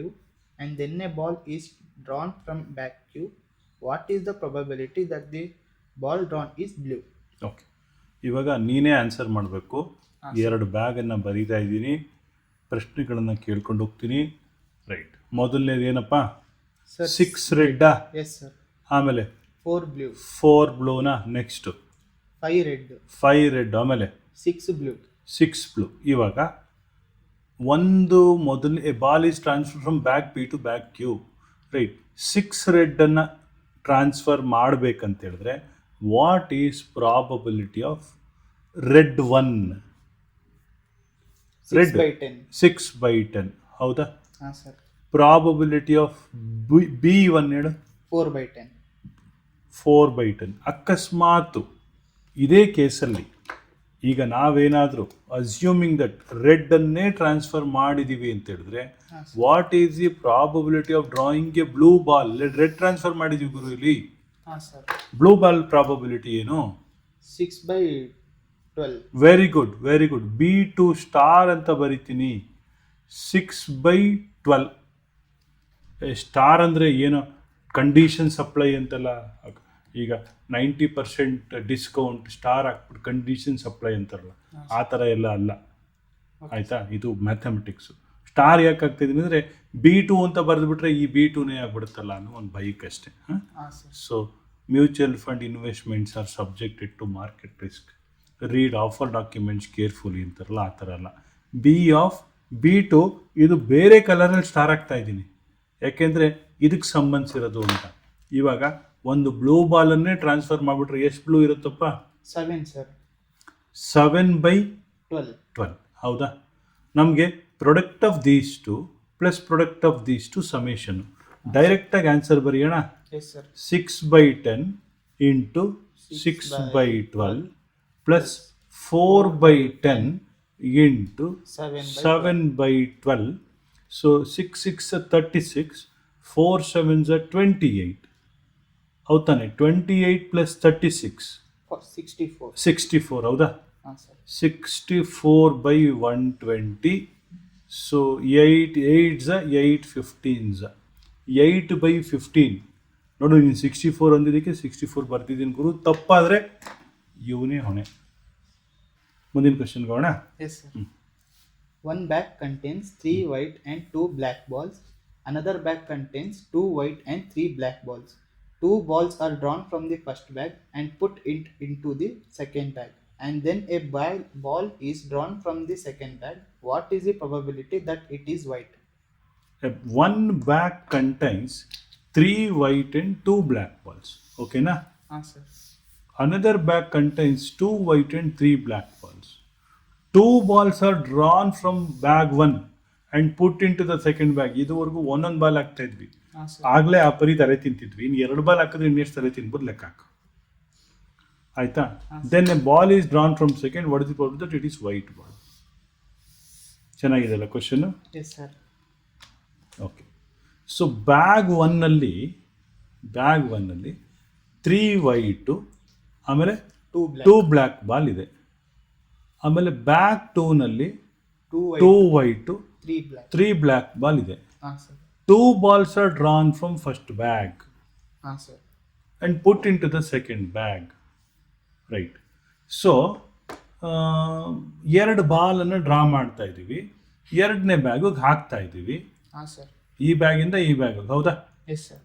and then a ball is drawn from bag Q. What is the probability that the ball drawn is blue? Okay, ಇವಾಗ ನೀನೇ answer ಮಾಡಬೇಕು. 2 ಬ್ಯಾಗನ್ನು ಬರೀತಾ ಇದ್ದೀನಿ, ಪ್ರಶ್ನೆಗಳನ್ನು ಕೇಳ್ಕೊಂಡು ಹೋಗ್ತೀನಿ. Right, ಮೊದಲನೇದು ಏನಪ್ಪ? Sir. 6 ರೆಡ್ಡಾ? Yes sir. ಆಮೇಲೆ 4 blue. 4 ಬ್ಲೂನಾ? Next 5 red. 5 ರೆಡ್, ಆಮೇಲೆ 6 blue. 6 ಬ್ಲೂ. ಇವಾಗ ಒಂದು ಮೊದಲನೇ ball is transfer from bag P to bag Q, right? 6 ರೆಡ್ಡನ್ನು ಟ್ರಾನ್ಸ್ಫರ್ ಮಾಡಬೇಕಂತ ಹೇಳಿದ್ರೆ what is probability of red one? 6/10. 6/10. ಹೌದಾ? ಹಾಂ sir. Probability of B one ಹೇಳು? 4/10. 4/10. ಅಕಸ್ಮಾತ್ ಇದೇ ಕೇಸಲ್ಲಿ ಈಗ ನಾವೇನಾದರೂ ಅಸ್ಯೂಮಿಂಗ್ ದಟ್ ರೆಡ್ಡನ್ನೇ ಟ್ರಾನ್ಸ್ಫರ್ ಮಾಡಿದ್ದೀವಿ ಅಂತ ಹೇಳಿದ್ರೆ what is the probability of drawing A blue ball? Red transfer ಮಾಡಿದ್ದೀವಿ ಗುರು, ಇಲ್ಲಿ ಹಾಂ ಸರ್. ಬ್ಲೂ ಬಾಲ್ ಪ್ರಾಬಬಿಲಿಟಿ ಏನು? 6/12. Very good, very good. B2 star ಅಂತ ಬರಿತೀನಿ. 6/12. ಸ್ಟಾರ್ ಅಂದರೆ ಏನು? ಕಂಡೀಷನ್ ಸಪ್ಲೈ ಅಂತೆಲ್ಲ. ಈಗ 90% ಡಿಸ್ಕೌಂಟ್ ಸ್ಟಾರ್ ಹಾಕ್ಬಿಟ್ಟು ಕಂಡೀಷನ್ ಸಪ್ಲೈ ಅಂತಾರಲ್ಲ, ಆ ಥರ ಎಲ್ಲ ಅಲ್ಲ. ಆಯಿತಾ? ಇದು ಮ್ಯಾಥಮೆಟಿಕ್ಸು. ಸ್ಟಾರ್ ಯಾಕೆ ಆಗ್ತಿದ್ದೀನಿ ಅಂದರೆ B2 ಅಂತ ಬರೆದುಬಿಟ್ರೆ ಈ B2ನೇ ಆಗ್ಬಿಡುತ್ತಲ್ಲ ಅನ್ನೋ ಒಂದು ಬೈಕ್ ಅಷ್ಟೇ. ಹಾಂ sir. So mutual fund investments are subjected to market risk. Read offer documents carefully ಅಂತಾರಲ್ಲ, ಆ ಥರ ಅಲ್ಲ. B2 ಇದು ಬೇರೆ ಕಲರಲ್ಲಿ ಸ್ಟಾರ್ ಆಗ್ತಾ ಇದ್ದೀನಿ ಯಾಕೆಂದರೆ ಇದಕ್ಕೆ ಸಂಬಂಧಿಸಿರೋದು ಅಂತ. ಇವಾಗ ಒಂದು ಬ್ಲೂ ಬಾಲನ್ನೇ ಟ್ರಾನ್ಸ್ಫರ್ ಮಾಡಿಬಿಟ್ರೆ ಎಷ್ಟು ಬ್ಲೂ ಇರುತ್ತಪ್ಪ? 7 ಸರ್. 7/12. ಹೌದಾ? ನಮಗೆ product of these two plus product of these two summation. ಡೈರೆಕ್ಟಾಗಿ ಆನ್ಸರ್ ಬರೆಯೋಣ. Yes sir. 6/10 into 6/12 plus 4/10 into 7/12. So 6 6 36, 4 7s 28. ಹೌದಾನೆ? 28 ಪ್ಲಸ್ 36 64. 64. ಹೌದಾ? ಹಾಂ ಸರ್. 64/120. So 8 8s 8 15s 8/15. ನೋಡು, ನೀನು 64 ಅಂದಿದ್ದಕ್ಕೆ 64 ಬರ್ತಿದ್ದೀನಿ ಗುರು. ತಪ್ಪಾದರೆ ಇವನೇ ಹೊಣೆ. ಮುಂದಿನ ಕ್ವಶನ್ಗೆ ಹೋಗೋಣ. Yes sir. One bag contains 3 white and 2 black balls. Another bag contains 2 white and 3 black balls. 2 balls are drawn from the first bag and put into the second bag, and then a ball is drawn from the second bag. What is the probability that it is white? One bag contains 3 white and 2 black balls. Okay na? Sir. Another bag contains 2 white and 3 black balls. 2 balls are drawn from bag 1 and put into the second bag. ಇದುವರೆಗೂ ಒಂದೊಂದು ball ಹಾಕ್ತಾ ಇದ್ವಿ, ಆಗಲೇ ಆ ಪರಿ ತಲೆ ತಿಂತಿದ್ವಿ. ಇನ್ನು 2 ಬಾಲ್ ಹಾಕಿದ್ರೆ ಇನ್ನೆಷ್ಟು ತಲೆ ತಿನ್ಬೋದು ಲೆಕ್ಕ ಹಾಕು. ಆಯ್ತಾ? Then a ball is drawn from second. What is the problem that it is white ball? ಚೆನ್ನಾಗಿದೆಲ್ಲ question. Yes sir. Okay. So bag ಒನ್ನಲ್ಲಿ 3 ವೈಟು ಆಮೇಲೆ 2 ಬ್ಲ್ಯಾಕ್ ಬಾಲ್ ಇದೆ. ಆಮೇಲೆ ಬ್ಯಾಗ್ 2ನಲ್ಲಿ 2 ವೈಟು 3 ಬ್ಲ್ಯಾಕ್ ಬಾಲ್ ಇದೆ. 2 balls are drawn from first bag sir. and put into the second bag. Right. So ಎರಡು ಬಾಲನ್ನು draw ಮಾಡ್ತಾ ಇದ್ದೀವಿ, ಎರಡನೇ ಬ್ಯಾಗಿಗೆ ಹಾಕ್ತಾ ಇದ್ದೀವಿ, ಹಾಂ ಸರ್. ಈ ಬ್ಯಾಗಿಂದ ಈ ಬ್ಯಾಗಿಗೆ, ಹೌದಾ? Yes sir.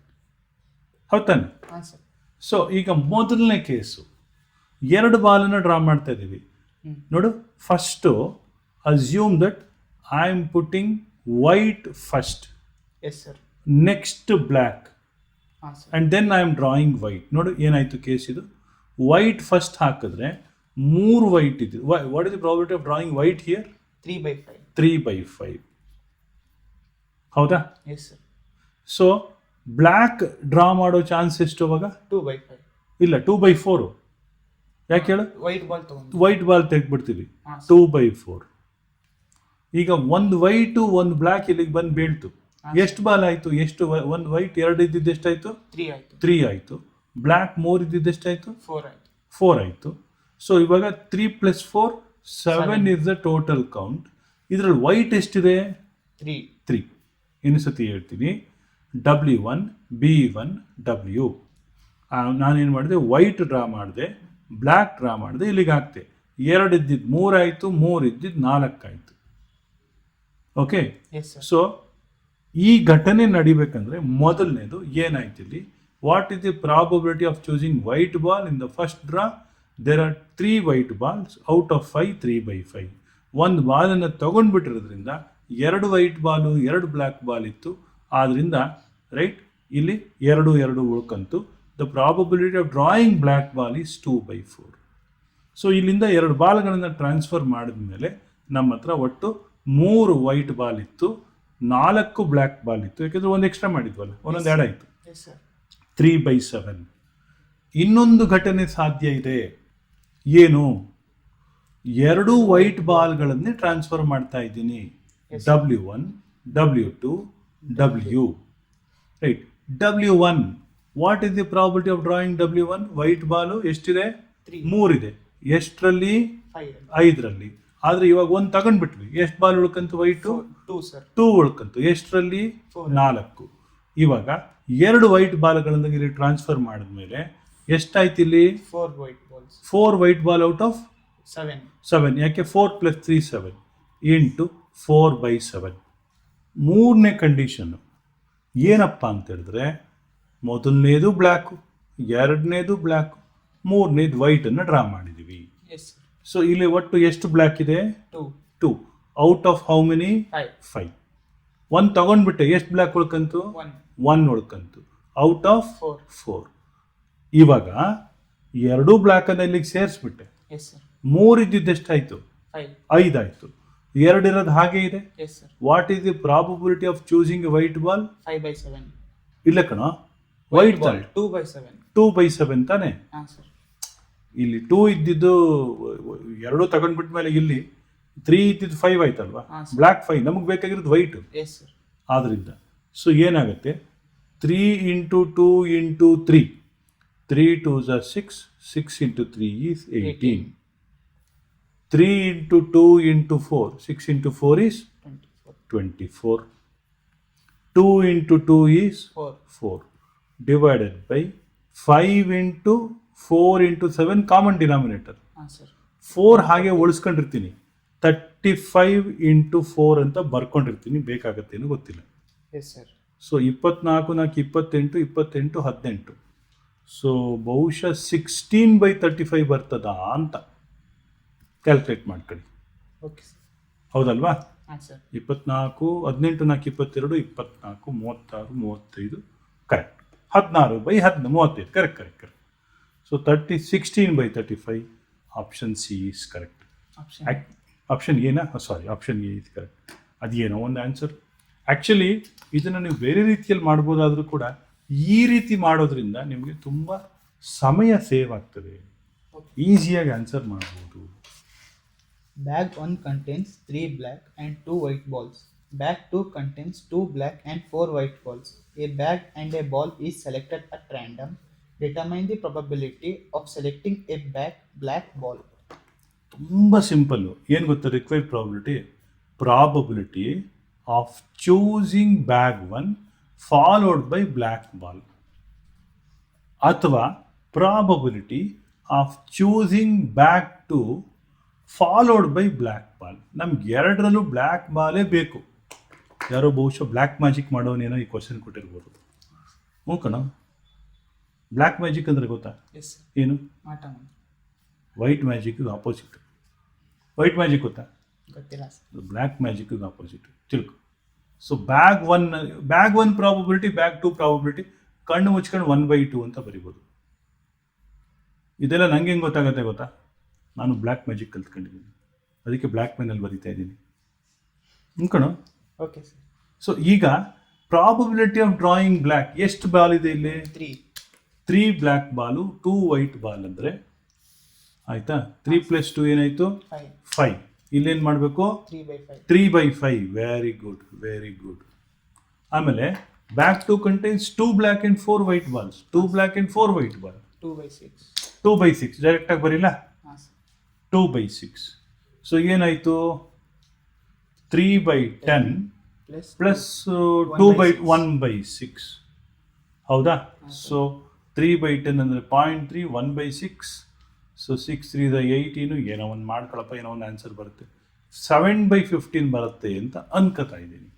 ಹೌದಾನೆ? ಹಾಂ ಸರ್. ಸೊ ಈಗ ಮೊದಲನೇ ಕೇಸು, ಎರಡು ಬಾಲನ್ನು ಡ್ರಾ ಮಾಡ್ತಾ ಇದ್ದೀವಿ. ನೋಡು, first assume that I am putting white first, yes sir. Next black, ಹಾಂ sir. And then I am drawing white. ನೋಡು ಏನಾಯಿತು ಕೇಸ್ ಇದು. ವೈಟ್ ಫಸ್ಟ್ ಹಾಕಿದ್ರೆ 3 ವೈಟ್ ಇದ್ದು. What is the probability of drawing white here? 3/5. 3/5. ಹೌದಾ? Yes sir. So black draw ಮಾಡೋ chance ಎಷ್ಟು ಅವಾಗ? 2/5. ಇಲ್ಲ, 2/4. ಯಾಕೆ ಹೇಳು? ವೈಟ್ ಬಾಲ್ ತಗೊಂಡು ವೈಟ್ ಬಾಲ್ ತೆಗೆದ್ಬಿಡ್ತೀವಿ. ಹಾಂ. 2/4. ಈಗ ಒಂದು ವೈಟು ಒಂದು ಬ್ಲ್ಯಾಕ್ ಇಲ್ಲಿಗೆ ಬಂದು ಬೀಳ್ತು. ಎಷ್ಟು ಬಾಲ್ ಆಯಿತು? ಎಷ್ಟು? ಒಂದು ವೈಟ್ 2 ಇದ್ದಿದ್ದು ಎಷ್ಟಾಯಿತು? 3 ಆಯಿತು. 3 ಆಯಿತು. ಬ್ಲ್ಯಾಕ್ 3 ಇದ್ದಿದ್ದು ಎಷ್ಟಾಯಿತು? 4 ಆಯಿತು. 4 ಆಯಿತು. ಸೊ ಇವಾಗ 3 + 4 7 ಇಸ್ ದ ಟೋಟಲ್ ಕೌಂಟ್. ಇದರಲ್ಲಿ ವೈಟ್ ಎಷ್ಟಿದೆ? 3. ಇನ್ನು ಸತಿ ಹೇಳ್ತೀನಿ. W1 B1 W. ನಾನೇನು ಮಾಡಿದೆ? ವೈಟ್ ಡ್ರಾ ಮಾಡಿದೆ, ಬ್ಲ್ಯಾಕ್ ಡ್ರಾ ಮಾಡಿದೆ, ಇಲ್ಲಿಗೆ ಹಾಕ್ತೆ. 2 ಇದ್ದಿದ್ದು 3 ಆಯಿತು, 3 ಇದ್ದಿದ್ದು 4 ಆಯಿತು. ಓಕೆ. S sir. ಸೊ ಈ ಘಟನೆ ನಡಿಬೇಕಂದ್ರೆ ಮೊದಲನೇದು ಏನಾಯ್ತು ಇಲ್ಲಿ? What is the probability of choosing white ball in the first draw? There are 3 white balls out of 5, 3/5. ಒಂದು ಬಾಲನ್ನು ತಗೊಂಡ್ಬಿಟ್ಟಿರೋದ್ರಿಂದ 2 ವೈಟ್ ಬಾಲು, 2 ಬ್ಲ್ಯಾಕ್ ಬಾಲ್ ಇತ್ತು. ಆದ್ದರಿಂದ ರೈಟ್, ಇಲ್ಲಿ 2 ಉಳ್ಕಂತು. The probability of drawing black ball is 2/4. So ಇಲ್ಲಿಂದ 2 ಬಾಲ್ಗಳನ್ನು transfer ಮಾಡಿದ ಮೇಲೆ ನಮ್ಮ ಹತ್ರ ಒಟ್ಟು 3 ವೈಟ್ ಬಾಲ್ ಇತ್ತು, 4 ಬ್ಲ್ಯಾಕ್ ಬಾಲ್ ಇತ್ತು. ಯಾಕೆಂದರೆ ಒಂದು ಎಕ್ಸ್ಟ್ರಾ ಮಾಡಿದ್ವಲ್ಲ, ಒಂದೊಂದು ಆ್ಯಡ್ ಆಯಿತು. Yes sir. 3/7. ಇನ್ನೊಂದು ಘಟನೆ ಸಾಧ್ಯ ಇದೆ. ಏನು? 2 ವೈಟ್ ಬಾಲ್ಗಳನ್ನೇ ಟ್ರಾನ್ಸ್ಫರ್ ಮಾಡ್ತಾ ಇದ್ದೀನಿ. W1 W2 W. Right. W1, what is the probability of drawing W1? White ball ಎಷ್ಟಿದೆ? 3 ಇದೆ. ಎಷ್ಟರಲ್ಲಿ? 5ರಲ್ಲಿ. ಆದರೆ ಇವಾಗ ಒಂದು ತಗೊಂಡ್ಬಿಟ್ವಿ. ಎಷ್ಟು ಬಾಲ್ ಉಳ್ಕಂತು? White 2 sir. 2 ಉಳ್ಕಂತು. ಎಷ್ಟರಲ್ಲಿ? 4. ಇವಾಗ 2 ವೈಟ್ ಬಾಲ್ಗಳನ್ನು ಇಲ್ಲಿ ಟ್ರಾನ್ಸ್ಫರ್ ಮಾಡಿದ್ಮೇಲೆ ಎಷ್ಟಾಯ್ತು ಇಲ್ಲಿ? 4 white balls. 4 white ball out of 7. ಯಾಕೆ? 4 + 3 7 ಇಂಟು 4/7. ಮೂರನೇ ಕಂಡೀಷನ್ನು ಏನಪ್ಪ ಅಂತ ಹೇಳಿದ್ರೆ, ಮೊದಲನೇದು ಬ್ಲ್ಯಾಕು, ಎರಡನೇದು ಬ್ಲ್ಯಾಕು, ಮೂರನೇದು ವೈಟನ್ನು ಡ್ರಾ ಮಾಡಿದ್ದೀವಿ. Yes sir. ಸೊ ಇಲ್ಲಿ ಒಟ್ಟು ಎಷ್ಟು ಬ್ಲ್ಯಾಕ್ ಇದೆ? 2. Out of how many? 5. 1 ತಗೊಂಡ್ಬಿಟ್ಟೆ. ಎಷ್ಟು ಬ್ಲ್ಯಾಕ್ ಉಳ್ಕಂತು? 1 ಉಳ್ಕಂತು. Out of 4. ಇವಾಗ 2 ಬ್ಲ್ಯಾಕನ್ನು ಇಲ್ಲಿಗೆ ಸೇರಿಸ್ಬಿಟ್ಟೆ. Yes sir. 3 ಇದ್ದಿದ್ದು ಎಷ್ಟಾಯಿತು? 5 ಆಯಿತು. 2 ಇರೋದು ಹಾಗೆ ಇದೆ. Yes sir. What is the probability of choosing A white ball? 5/7. ಇಲ್ಲ ಕಣ, ವೈಟ್ ಬಾಲ್ 2/7. 2/7 ತಾನೆ. ಹಾಂ ಸರ್. ಇಲ್ಲಿ 2 ಇದ್ದಿದ್ದು 2 ತಗೊಂಡ್ಬಿಟ್ಟ ಮೇಲೆ ಇಲ್ಲಿ 3 ಇದ್ದಿದ್ದು 5 ಆಯ್ತಲ್ವಾ? ಬ್ಲ್ಯಾಕ್ 5. ನಮಗೆ ಬೇಕಾಗಿರೋದು ವೈಟ್. Yes sir. ಆದ್ರಿಂದ ಸೊ ಏನಾಗುತ್ತೆ? 3 × 2 × 3. 3 2s are 6. 6 × 3 is 18. 3 × 2 × 4. 6 × 4 is 24. 2 × 2 is 4. Divided by 5 × 4 × 7 common denominator. ಹಾಂ ಸರ್. 4 ಹಾಗೆ ಉಳಿಸ್ಕೊಂಡಿರ್ತೀನಿ. 35 × 4 ಅಂತ ಬರ್ಕೊಂಡಿರ್ತೀನಿ. ಬೇಕಾಗತ್ತೇನು ಗೊತ್ತಿಲ್ಲ. S sir. ಸೊ 24 × 28 28 18. ಸೊ ಬಹುಶಃ 16/35 ಬರ್ತದಾ ಅಂತ ಕ್ಯಾಲ್ಕುಲೇಟ್ ಮಾಡ್ಕೊಳ್ಳಿ. Okay sir. ಹೌದಲ್ವಾ? ಹಾಂ sir. 24 18 × 4 22 24 36 35 correct. 16/35 correct. So 16/35 option C is correct. Option ಏನಾ? ಸಾರಿ, ಆಪ್ಷನ್ ಎ ಇಸ್ ಕರೆಕ್ಟ್. ಅದೇನೋ ಒಂದು ಆನ್ಸರ್. ಆ್ಯಕ್ಚುಲಿ ಇದನ್ನು ನೀವು ಬೇರೆ ರೀತಿಯಲ್ಲಿ ಮಾಡ್ಬೋದಾದರೂ ಕೂಡ ಈ ರೀತಿ ಮಾಡೋದ್ರಿಂದ ನಿಮಗೆ ತುಂಬ ಸಮಯ ಸೇವ್ ಆಗ್ತದೆ. ಈಸಿಯಾಗಿ ಆನ್ಸರ್ ಮಾಡ್ಬೋದು. Bag 1 contains 3 black and 2 white balls. Bag 2 contains 2 black and 4 white balls. A bag and a ball is selected at random. Determine the probability of selecting a black ball. ತುಂಬ simple. ಏನು ಗೊತ್ತಾ required probability of choosing bag 1 followed by black ball, ಅಥವಾ probability of choosing bag two followed by black ball. ನಮ್ಗೆ ಎರಡರಲ್ಲೂ black ಬಾಲೇ ಬೇಕು. ಯಾರೋ ಬಹುಶಃ black magic ಮಾಡೋನೇನೋ ಈ ಕ್ವಶನ್ ಕೊಟ್ಟಿರ್ಬೋದು. ಹ್ಞೂ ಕಣ. ಬ್ಲ್ಯಾಕ್ ಮ್ಯಾಜಿಕ್ ಅಂದರೆ ಗೊತ್ತಾ? Yes sir. ಏನು? ಮಾಟ ಮಾಡಿ. ವೈಟ್ ಮ್ಯಾಜಿಕ್ಗೆ ಆಪೋಸಿಟ್. ವೈಟ್ ಮ್ಯಾಜಿಕ್ ಗೊತ್ತಾ? ಗೊತ್ತಿಲ್ಲ ಸರ್. ಬ್ಲ್ಯಾಕ್ ಮ್ಯಾಜಿಕ್ಗೆ ಆಪೋಸಿಟ್ ತಿಳ್ಕೊ. So bag one probability, bag 2 probability ಕಣ್ಣು ಮುಚ್ಕೊಂಡು 1/2 ಅಂತ ಬರಿಬೋದು. ಇದೆಲ್ಲ ನಂಗೆ ಹೆಂಗೆ ಗೊತ್ತಾಗುತ್ತೆ ಗೊತ್ತಾ? ನಾನು ಬ್ಲ್ಯಾಕ್ ಮ್ಯಾಜಿಕ್ ಕಲ್ತ್ಕೊಂಡಿದ್ದೀನಿ, ಅದಕ್ಕೆ ಬ್ಲ್ಯಾಕ್ ಪೆನ್ನಲ್ಲಿ ಬರಿತಾ ಇದ್ದೀನಿ. ಕಣೋ. Okay sir. ಸೊ ಈಗ ಪ್ರಾಬಬಿಲಿಟಿ ಆಫ್ ಡ್ರಾಯಿಂಗ್ ಬ್ಲ್ಯಾಕ್, ಎಷ್ಟು ಬಾಲ್ ಇದೆ ಇಲ್ಲಿ? 3 ಬ್ಲ್ಯಾಕ್ ಬಾಲು, 2 ವೈಟ್ ಬಾಲ್ ಅಂದರೆ ಆಯ್ತಾ? 3 + 2 ಏನಾಯಿತು? 5. ಇಲ್ಲೇನು ಮಾಡಬೇಕು? 3/5. Very good, very good. ಆಮೇಲೆ bag 2 contains 2 black and 4 white balls. 2 black and 4 white ball. 2/6 ಡೈರೆಕ್ಟಾಗಿ ಬರೀಲ್ಲ? 2/6. ಸೊ ಏನಾಯಿತು? 3/10 ಪ್ಲಸ್ 1/6. ಹೌದಾ? ಸೊ 3/10 ಅಂದರೆ 0.3, 1/6. ಸೊ 6 3 18. ಏನೋ ಒಂದು ಮಾಡ್ಕೊಳಪ್ಪ, ಏನೋ ಒಂದು ಆನ್ಸರ್ ಬರುತ್ತೆ. 7/15 ಬರುತ್ತೆ ಅಂತ ಅನ್ಕೋತಾ ಇದ್ದೀನಿ.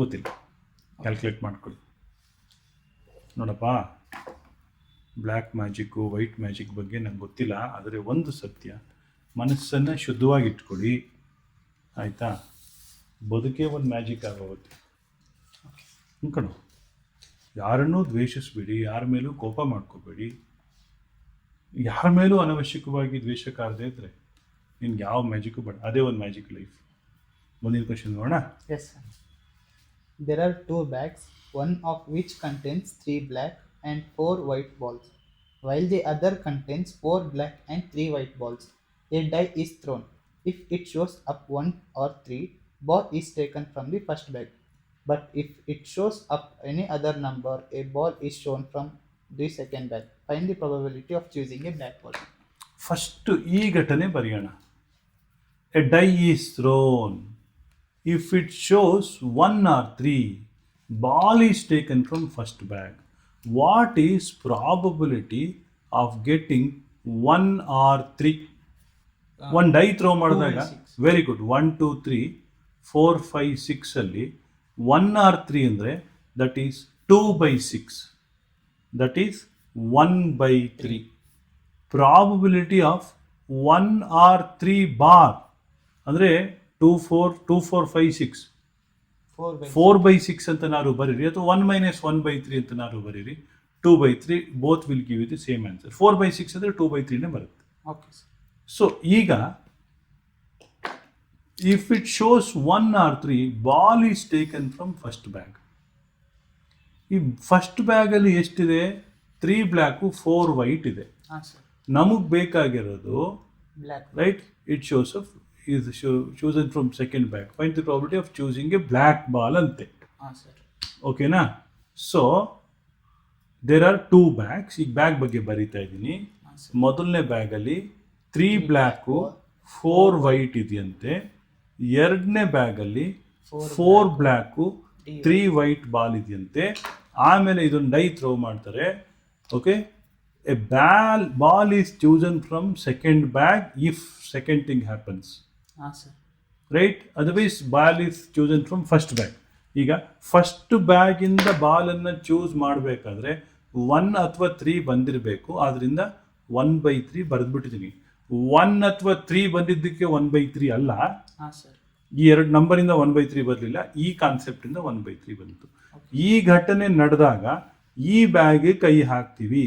ಗೊತ್ತಿಲ್ಲ, ಕ್ಯಾಲ್ಕುಲೇಟ್ ಮಾಡ್ಕೊಳ್ಳಿ. ನೋಡಪ್ಪ, ಬ್ಲ್ಯಾಕ್ ಮ್ಯಾಜಿಕ್ಕು ವೈಟ್ ಮ್ಯಾಜಿಕ್ ಬಗ್ಗೆ ನಂಗೆ ಗೊತ್ತಿಲ್ಲ, ಆದರೆ ಒಂದು ಸತ್ಯ, ಮನಸ್ಸನ್ನು ಶುದ್ಧವಾಗಿಟ್ಕೊಳ್ಳಿ ಆಯಿತಾ? ಬದುಕೇ ಒಂದು ಮ್ಯಾಜಿಕ್ ಆಗೋಗುತ್ತೆ. ಕಣೋ. ಯಾರನ್ನೂ ದ್ವೇಷಿಸ್ಬೇಡಿ, ಯಾರ ಮೇಲೂ ಕೋಪ ಮಾಡ್ಕೋಬೇಡಿ, ಯಾರ ಮೇಲೂ ಅನವಶ್ಯಕವಾಗಿ ದ್ವೇಷ ಕಾರದೇ ಇದ್ರೆ ನಿನ್ಗೆ ಯಾವ ಮ್ಯಾಜಿಕ್ಕು ಬೇಡ. ಅದೇ ಒಂದು ಮ್ಯಾಜಿಕ್ ಲೈಫ್. ಮುಂದಿನ ಕ್ವಶನ್ ನೋಡೋಣ. Yes, sir. There are 2 bags, one of which contains 3 black and 4 white balls, while the other contains 4 black and 3 white balls. A die is thrown. If it shows up 1 or 3, ball is taken from the first bag. But if it shows up any other number, a ball is shown from the second bag. Find the probability of choosing a black ball. First ಈ ಘಟನೆ ಬರೆಯೋಣ. A die is thrown. If it shows 1 or 3, ball is taken from first bag. What is probability of getting 1 or 3? ಒಂದು die throw ಮಾಡಿದಾಗ very good. 1 2 3 4 5 6 ಅಲ್ಲಿ 1 or 3 ಅಂದರೆ that is 2/6. That is 1/3. Probability of 1 or 3 bar ಅಂದರೆ 2 4 5 6 4/6 ಅಂತ ನಾವು ಬರೀರಿ, ಅಥವಾ 1 - 1/3 ಅಂತ ನಾವು ಬರೀರಿ. 2/3 both will give you the same answer. 4/6 ಅಂದರೆ 2/3 ಬರುತ್ತೆ. Okay, sir. ಸೊ ಈಗ if it shows 1 or 3, ball is taken from first bag. ಈ ಫಸ್ಟ್ ಬ್ಯಾಗಲ್ಲಿ ಎಷ್ಟಿದೆ? 3 ಬ್ಲ್ಯಾಕು 4 ವೈಟ್ ಇದೆ. ನಮಗೆ ಬೇಕಾಗಿರೋದು Black. Right. It shows up is chosen from second bag. Find the probability of choosing a black ball ಅಂತೆ. ಓಕೆನಾ? So there are 2 bags. ಈಗ bag ಬಗ್ಗೆ ಬರೀತಾ ಇದ್ದೀನಿ. ಮೊದಲನೇ ಬ್ಯಾಗಲ್ಲಿ 3 ಬ್ಲ್ಯಾಕು 4 ವೈಟ್ ಇದೆಯಂತೆ. ಎರಡನೇ ಬ್ಯಾಗಲ್ಲಿ 4 ಬ್ಲ್ಯಾಕು 3 ವೈಟ್ ಬಾಲ್ ಇದೆಯಂತೆ. ಆಮೇಲೆ ಇದೊಂದು ಡೈ ಥ್ರೋ ಮಾಡ್ತಾರೆ. Okay. A ball is chosen from second bag if second thing happens. Right. Otherwise ball is chosen from first bag. ಈಗ ಫಸ್ಟ್ ಬ್ಯಾಗಿಂದ ಬಾಲನ್ನು ಚೂಸ್ ಮಾಡಬೇಕಾದ್ರೆ 1 ಅಥವಾ 3 ಬಂದಿರಬೇಕು. ಆದ್ದರಿಂದ 1/3 ಬರೆದ್ಬಿಟ್ಟಿದ್ದೀನಿ. 1 ಅಥವಾ 3 ಬಂದಿದ್ದಕ್ಕೆ 1/3 ಅಲ್ಲ. ಈ ಎರಡು ನಂಬರಿಂದ 1/3 ಬರಲಿಲ್ಲ. ಈ ಕಾನ್ಸೆಪ್ಟಿಂದ 1/3 ಬಂತು. ಈ ಘಟನೆ ನಡೆದಾಗ ಈ ಬ್ಯಾಗ್ಗೆ ಕೈ ಹಾಕ್ತೀವಿ.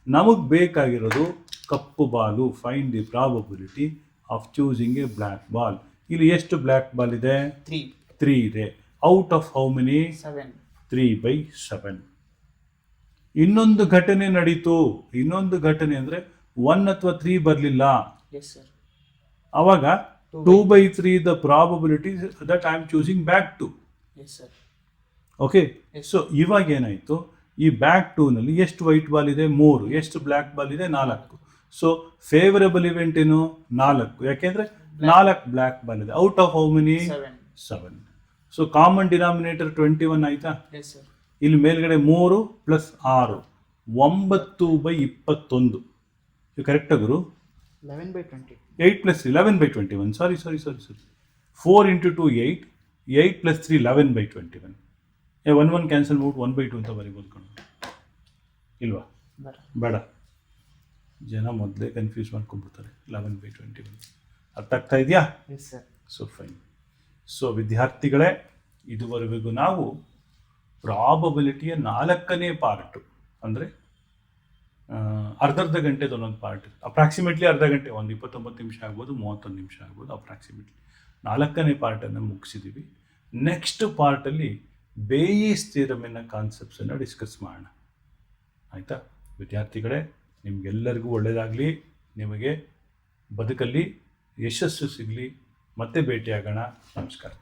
ನಮಗೆ ಬೇಕಾಗಿರೋದು ಕಪ್ಪು ball. Find the probability of choosing a black ball. ಇಲ್ಲಿ ಎಷ್ಟು ಬ್ಲ್ಯಾಕ್ ಬಾಲ್ ಇದೆ? 3 ಇದೆ. Out of how many? 3/7. ಇನ್ನೊಂದು ಘಟನೆ ನಡೀತು. ಇನ್ನೊಂದು ಘಟನೆ ಅಂದರೆ 1 ಅಥವಾ 3 ಬರಲಿಲ್ಲ. ಅವಾಗ 2/3 the probability that I am choosing bag 2. Okay. So ಇವಾಗ ಏನಾಯಿತು? ಈ ಬ್ಯಾಗ್ 2ನಲ್ಲಿ ಎಷ್ಟು ವೈಟ್ ಬಾಲ್ ಇದೆ? 3. ಎಷ್ಟು ಬ್ಲ್ಯಾಕ್ ಬಾಲ್ ಇದೆ? 4. ಸೊ ಫೇವರಬಲ್ ಇವೆಂಟ್ ಏನು? 4. ಯಾಕೆಂದರೆ 4 ಬ್ಲ್ಯಾಕ್ ಬಾಲ್ ಇದೆ. Out of how many? 7. So common denominator 21 ಆಯ್ತಾ? ಇಲ್ಲಿ ಮೇಲ್ಗಡೆ 3 + 6 9/21. ಇದು ಕರೆಕ್ಟಾ ಗುರು? 11/20. 8 plus 11/21. Sorry. 4 into 2 8. 8 plus 3 11/21. 1 cancel ಮಾಡ್ಬಿಟ್ಟು 1/2 ಅಂತ ಬರೀಬೋದು ಕಣೋ. ಇಲ್ವಾ? ಬರ ಬೇಡ, ಜನ ಮೊದಲೇ ಕನ್ಫ್ಯೂಸ್ ಮಾಡ್ಕೊಂಡ್ಬಿಡ್ತಾರೆ. 11/21 ಅರ್ಥ ಆಗ್ತಾ ಇದೆಯಾ? S sir. So fine. So ವಿದ್ಯಾರ್ಥಿಗಳೇ, ಇದುವರೆಗೂ ನಾವು ಪ್ರಾಬಬಿಲಿಟಿಯ 4ನೇ ಪಾರ್ಟು, ಅಂದರೆ ಅರ್ಧ ಗಂಟೆದು ಒಂದೊಂದು ಪಾರ್ಟ್, ಅಪ್ರಾಕ್ಸಿಮೇಟ್ಲಿ ಅರ್ಧ ಗಂಟೆ, ಒಂದು 29 ನಿಮಿಷ ಆಗ್ಬೋದು, 31 ನಿಮಿಷ ಆಗ್ಬೋದು, ಅಪ್ರಾಕ್ಸಿಮೇಟ್ಲಿ 4ನೇ ಪಾರ್ಟನ್ನು ಮುಗಿಸಿದ್ದೀವಿ. ನೆಕ್ಸ್ಟ್ ಪಾರ್ಟಲ್ಲಿ ಬೇಯಿಸ್ ಥಿಯರಮಿನ ಕಾನ್ಸೆಪ್ಟ್ಸನ್ನು ಡಿಸ್ಕಸ್ ಮಾಡೋಣ. ಆಯಿತಾ ವಿದ್ಯಾರ್ಥಿಗಳೇ? ನಿಮಗೆಲ್ಲರಿಗೂ ಒಳ್ಳೆಯದಾಗಲಿ, ನಿಮಗೆ ಬದುಕಲ್ಲಿ ಯಶಸ್ಸು ಸಿಗಲಿ. ಮತ್ತೆ ಭೇಟಿಯಾಗೋಣ. ನಮಸ್ಕಾರ.